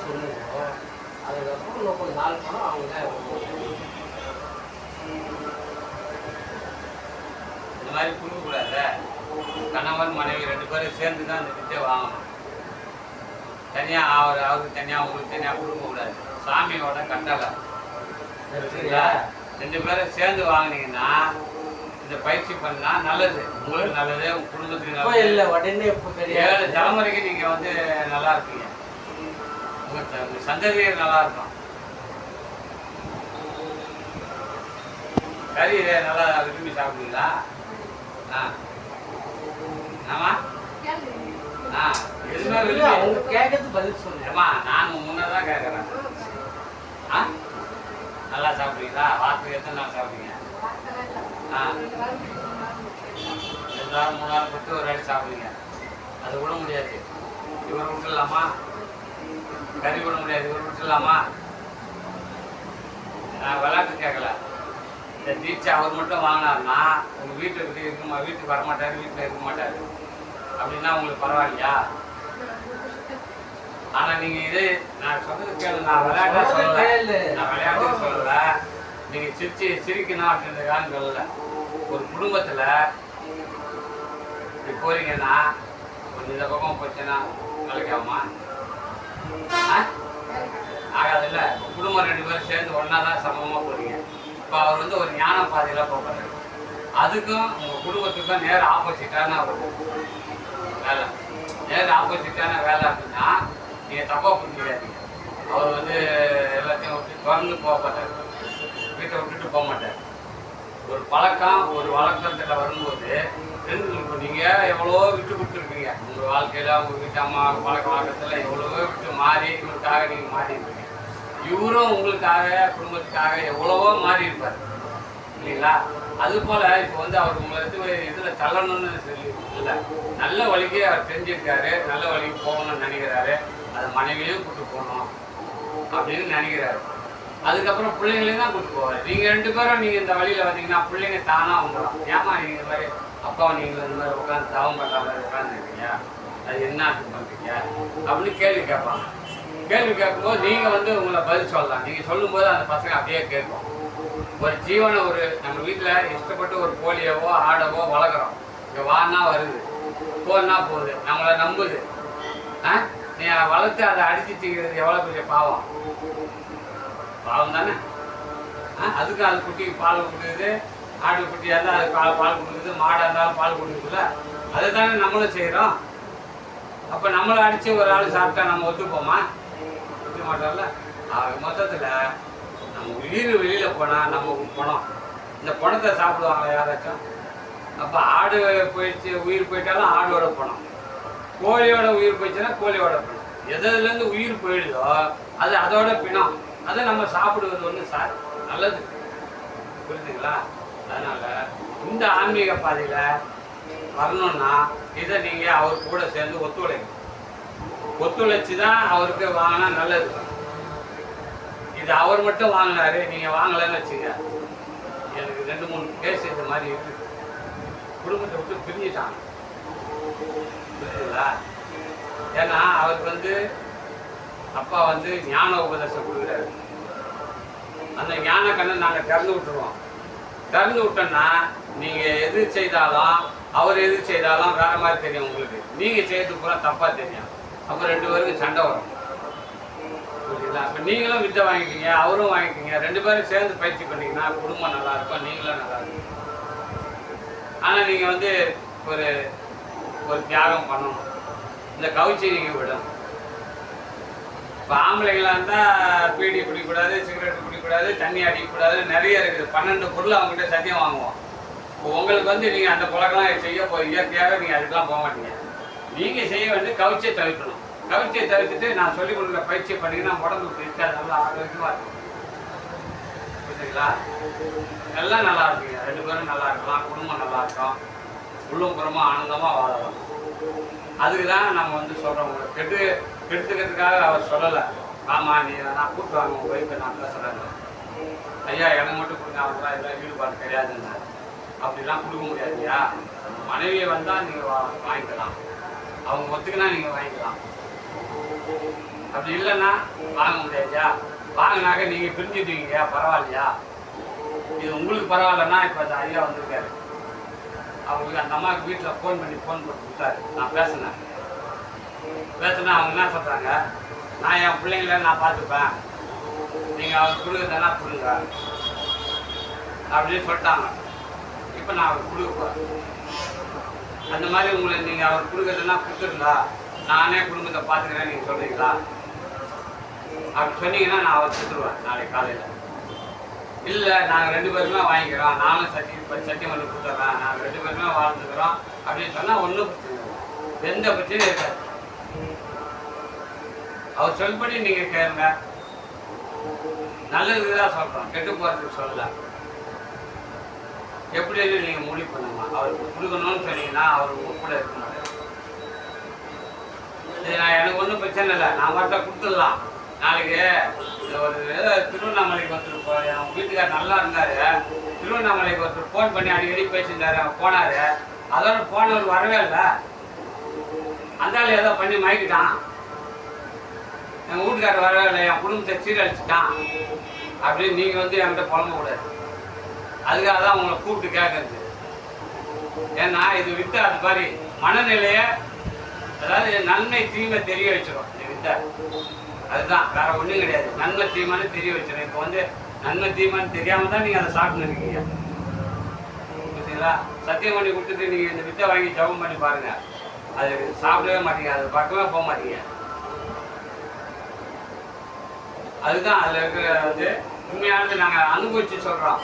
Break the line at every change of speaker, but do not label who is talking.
சொல்லுங்க. அதுக்கப்புறம் இன்னும் கொஞ்சம் நாள் போனால் அவங்க
இந்த மாதிரி கொடுக்கக்கூடாது. கணவன் மனைவி 2 பேரும் சேர்ந்து தான் இந்த வித்தை வாங்கணும். தனியாக அவருக்கு தனியாக உங்களுக்கு தனியாக கொடுக்கக்கூடாது. சாமியோட கட்டளை சரிங்களா? 2 பேரும் சேர்ந்து வாங்கினீங்கன்னா இந்த பயிற்சி பண்ணால் நல்லது. உங்களுக்கு நல்லது, உங்கள் குடும்பத்துக்கு நல்லது.
இல்லை உடனே இப்போ
7 தலைமுறைக்கு நீங்கள் வந்து நல்லா இருப்பீங்க. உங்கள் சந்ததியர் நல்லா இருக்கும். கறி நல்லா விரும்பி சாப்பிடுவீங்களா? ஆமாம் எதுவுமே விரும்பி
அவங்க கேட்கறது பதில் சொல்லுங்கம்மா.
நான் முன்னதான் கேட்குறேன். நல்லா சாப்பிடுவீங்களா? வாரத்துக்கு எத்தனை நாள் சாப்பிடுவீங்க? எல்லாரும் 3 நாள் கொடுத்து ஒரு வாட்டி சாப்பிடுவீங்க. அது விட முடியாது. இவர் விட்டுடலாமா? கறி விட முடியாது. இவர் விட்டுடலாமா? நான் விளையாட்டு கேட்கல. இந்த தீட்சை அவர் மட்டும் வாங்கினார்னா உங்கள் வீட்டுக்கு வரமாட்டார், வீட்டில் இருக்க மாட்டார். அப்படின்னா உங்களுக்கு பரவாயில்லையா? ஆனால் நீங்கள் இது நான் சொன்னது கேளு. நான் விளையாட்டு சொல்லலை. நீங்கள் சிரிக்கணும் அப்படின்றதுக்காக சொல்லலை. ஒரு குடும்பத்தில் இப்படி போறீங்கன்னா கொஞ்சம் இந்த பக்கம் போச்சுன்னா கலைக்காமா ஆகாதுல்ல. குடும்பம் 2 பேரும் சேர்ந்து ஒன்றா தான் சமமாக போகிறீங்க. இப்போ அவர் வந்து ஒரு ஞான பாதையில் போகிறாரு. அதுக்கும் உங்கள் குடும்பத்துக்கும் நேர் ஆப்போசிட்டான ஒரு வேலை. நேர் ஆப்போசிட்டான வேலை அப்படின்னா நீங்கள் தப்பாக புரிஞ்சுக்காதீங்க. அவர் வந்து எல்லாத்தையும் விட்டு திறந்து போக மாட்டார். வீட்டை விட்டுட்டு போக மாட்டார். ஒரு பழக்கம் ஒரு வழக்கத்தில் வரும்போது நீங்கள் எவ்வளோ விட்டு கொடுத்துருப்பீங்க. உங்கள் வாழ்க்கையில் உங்கள் வீட்டு அம்மா பழக்க வழக்கத்தில் எவ்வளோ விட்டு மாறி இவருக்காக நீங்கள் மாறி இருப்பீங்க. இவரும் உங்களுக்காக குடும்பத்துக்காக எவ்வளவோ மாறி இருப்பார் இல்லைங்களா? அதுபோல் இப்போ வந்து அவர் உங்களை இதில் தள்ளணும்னு சொல்லி இல்லை, நல்ல வழிக்கு அவர் தெரிஞ்சிருக்காரு. நல்ல வழிக்கு போகணும்னு நினைக்கிறாரு. அதை மனைவியும் கூப்பிட்டு போகணும் அப்படின்னு நினைக்கிறாரு. அதுக்கப்புறம் பிள்ளைங்களையும் தான் கூப்பிட்டு போவார். நீங்கள் 2 பேரும் நீங்கள் இந்த வழியில் வந்தீங்கன்னா பிள்ளைங்க தானாக வந்துடும். ஏமா நீங்கள் இந்த மாதிரி அப்பாவை நீங்கள் இந்த மாதிரி உட்காந்து தவம் பண்ணுற மாதிரி உட்காந்துருக்கீங்க, அது என்ன பண்ணுறீங்க அப்படின்னு கேள்வி கேட்பாங்க. கேள்வி கேட்கும்போது நீங்கள் வந்து உங்களை பதில் சொல்லலாம். நீங்கள் சொல்லும்போது அந்த பசங்க அப்படியே கேட்கும். ஒரு ஜீவனை நம்ம வீட்டில் இஷ்டப்பட்டு ஒரு கோழியவோ ஆடவோ வளர்க்குறோம். இங்கே வான்னா வருது, போன்னா போகுது, நம்மளை நம்புது. நீ வளர்த்து அதை அடித்து தீக்கிறது எவ்வளோ பெரிய பாவம் தானே? அதுக்கு அது குட்டிக்கு பால் கொடுக்குது. ஆடு குட்டியாக இருந்தால் அது பால் கொடுக்குது. மாடாக இருந்தாலும் பால் கொடுக்குதுல்ல. அதை தானே நம்மளும் செய்கிறோம். அப்போ நம்மளை அடித்து ஒரு ஆள் சாப்பிட்டா நம்ம ஒத்துப்போமா? ஒத்துக்க மாட்டோம்ல. மொத்தத்தில் நம்ம உயிர் வெளியில் போனால் நம்ம பணம், இந்த பணத்தை சாப்பிடுவாங்களா யாராச்சும்? அப்போ ஆடு போயிடுச்சு, உயிர் போயிட்டாலும் ஆடோட பணம், கோழியோட உயிர் போயிடுச்சுன்னா கோழியோட பணம். எதுலேருந்து உயிர் போயிடுதோ அது அதோட பிணம். அதை நம்ம சாப்பிடுவது ஒன்று நல்லது. புரிஞ்சுங்களா? அதனால் இந்த ஆன்மீக பாதையில் வரணும்னா இதை நீங்கள் அவர் கூட சேர்ந்து ஒத்துழைச்சி தான் அவருக்கு வாங்கினா நல்லது. இது அவர் மட்டும் வாங்கினாரு, நீங்கள் வாங்கலைன்னு வச்சுங்க. எனக்கு 2-3 கேஸ் இந்த மாதிரி இருக்குது. குடும்பத்தை விட்டு பிரிஞ்சுட்டாங்க. புரியுதுங்களா? ஏன்னா அவருக்கு வந்து அப்பா வந்து ஞான உபதேசம் கொடுக்குறாரு. அந்த ஞான கண்ணை நாங்கள் திறந்து விட்டுருவோம். திறந்து விட்டோன்னா நீங்கள் எது செய்தாலும் அவர் எது செய்தாலும் வேறு மாதிரி தெரியும் உங்களுக்கு. நீங்கள் செய்யறது பூரா தப்பாக தெரியும். அப்போ 2 பேருக்கு சண்டை வரும். புரியுதுங்களா? இப்போ நீங்களும் வித்தை வாங்கிக்கிங்க, அவரும் வாங்கிக்கிங்க. 2 பேரும் சேர்ந்து பயிற்சி பண்ணிங்கன்னா குடும்பம் நல்லாயிருக்கும், நீங்களும் நல்லாயிருக்கும். ஆனால் நீங்கள் வந்து ஒரு தியாகம் பண்ணணும். இந்த கவுச்சி நீங்கள் விடணும். இப்போ ஆம்பளைங்களாக இருந்தால் பீடி குடிக்கக்கூடாது, சிகரெட் குடிக்கக்கூடாது, தண்ணி அடிக்கக்கூடாது, நிறைய இருக்குது. 12 பொருள் அவங்ககிட்ட சத்தியம் வாங்குவோம். இப்போ உங்களுக்கு வந்து நீங்கள் அந்த பழக்கெல்லாம் செய்ய இயற்கையாக நீங்கள் அதுக்கெலாம் போக மாட்டீங்க. நீங்கள் செய்ய வேண்டிய கவுச்சியை தவிர்க்கணும். கவுச்சியை தவிர்த்துட்டு நான் சொல்லிக் கொடுக்குற பயிற்சியை பண்ணிங்கன்னா உடம்புக்கு இருக்காது, நல்லா ஆரோக்கியமாக இருக்கும். புரியுதுங்களா? எல்லாம் நல்லா இருக்குங்க. 2 பேரும் நல்லா இருக்கலாம், குடும்பம் நல்லா இருக்கும், உள்ளும் புறமும் ஆனந்தமாக வாழலாம். அதுக்கு தான் நம்ம வந்து சொல்கிறோம். உங்களுக்கு கெடுத்துக்கிறதுக்காக அவர் சொல்லலை. ஆமாம் நான் கூப்பிட்டு வாங்க உங்கள் ஒய்ஃபை நான் பேசுகிறேன். ஐயா எனக்கு மட்டும் கொடுங்க, அவங்களாம் இதெல்லாம் ஈடுபாடு கிடையாதுன்னு. அப்படிலாம் கொடுக்க முடியாது இல்லையா? மனைவியை வந்தால் நீங்கள் வாங்கிக்கலாம், அவங்க ஒத்துக்கினா நீங்கள் வாங்கிக்கலாம். அப்படி இல்லைன்னா வாங்க முடியாதுயா. வாங்கினாக்க நீங்கள் பிரிஞ்சுட்டுவீங்க, பரவாயில்லையா? இது உங்களுக்கு பரவாயில்லன்னா இப்போ அந்த ஐயா வந்திருக்காரு, அவங்களுக்கு அந்த அம்மாவுக்கு வீட்டில் ஃபோன் போட்டு கொடுத்தாரு. நான் பேசினேன். அவங்க என்ன சொல்கிறாங்க, நான் என் பிள்ளைங்கள நான் பார்த்துப்பேன், நீங்கள் அவர் கொடுக்குறதுனா கொடுங்க அப்படின்னு சொல்லிட்டாங்க. இப்போ நான் அவர் கொடுக்க போகிறேன். அந்த மாதிரி உங்களை நீங்கள் அவர் கொடுக்குறதுனா கொடுத்துருந்தா நானே குடும்பத்தை பார்த்துக்கிறேன் நீங்கள் சொல்கிறீங்களா? அப்படி சொன்னீங்கன்னா நான் அவர் கொடுத்துருவேன் நாளைக்கு காலையில். இல்லை நாங்கள் 2 பேருமே வாங்கிக்கிறோம், நானும் சத்தியம் பண்ணி கொடுத்துட்றேன், நாங்கள் 2 பேருமே வாழ்ந்துக்கிறோம் அப்படின்னு சொன்னால் ஒன்றும் பிரச்சனை இல்லை, எந்த பிரச்சனையும் இருக்காது. அவர் சொல்படி நீங்கள் கேளுங்க. நல்லதுக்கு தான் சொல்கிறோம், கெட்டு போகிறதுக்கு சொல்லலை. எப்படின்னு நீங்கள் முடிவு பண்ணுங்க. அவருக்கு கொடுக்கணும்னு சொன்னீங்கன்னா அவர் உங்கள் கூட இருக்க மாட்டார். நான் எனக்கு ஒன்றும் பிரச்சனை இல்லை, நான் மட்டும் கொடுத்துடலாம். நாளைக்கு ஒரு திருவண்ணாமலைக்கு ஒருத்தர் என் வீட்டுக்கார் நல்லா இருந்தார், திருவண்ணாமலைக்கு ஒருத்தர் ஃபோன் பண்ணி அடிக்கடி பேசியிருந்தார், அவர் போனார். அதோட போனவர் வரவே இல்லை. அந்த ஆள் ஏதோ பண்ணி மயக்கிட்டான், எங்கள் வீட்டுக்காரர் வரவே இல்லை, என் குடும்பத்தை சீரழிச்சிட்டான் அப்படின்னு நீங்கள் வந்து என்கிட்ட புலம்பக்கூடாது. அதுக்காக தான் உங்களை கூப்பிட்டு கேட்கறது. ஏன்னா இது வித்தை அது மாதிரி மனநிலையை, அதாவது நன்மை தீமை தெரிய வச்சிடும் இந்த வித்தை. அதுதான், வேற ஒன்றும் கிடையாது. நன்மை தீமைன்னு தெரிய வச்சிடும். இப்போ வந்து நன்மை தீமைன்னு தெரியாமல் தான் நீங்கள் அதை சாப்பிட்டு இருக்கீங்க. புரியுதுங்களா? சத்தியம் பண்ணி கொடுத்துட்டு நீங்கள் இந்த வித்தை வாங்கி ஜபம் பண்ணி பாருங்கள், அது சாப்பிடவே மாட்டீங்க, அது பக்கமே போக மாட்டீங்க. அதுதான் அதில் இருக்கிற வந்து உண்மையானது. நாங்கள் அனுபவிச்சு சொல்கிறோம்.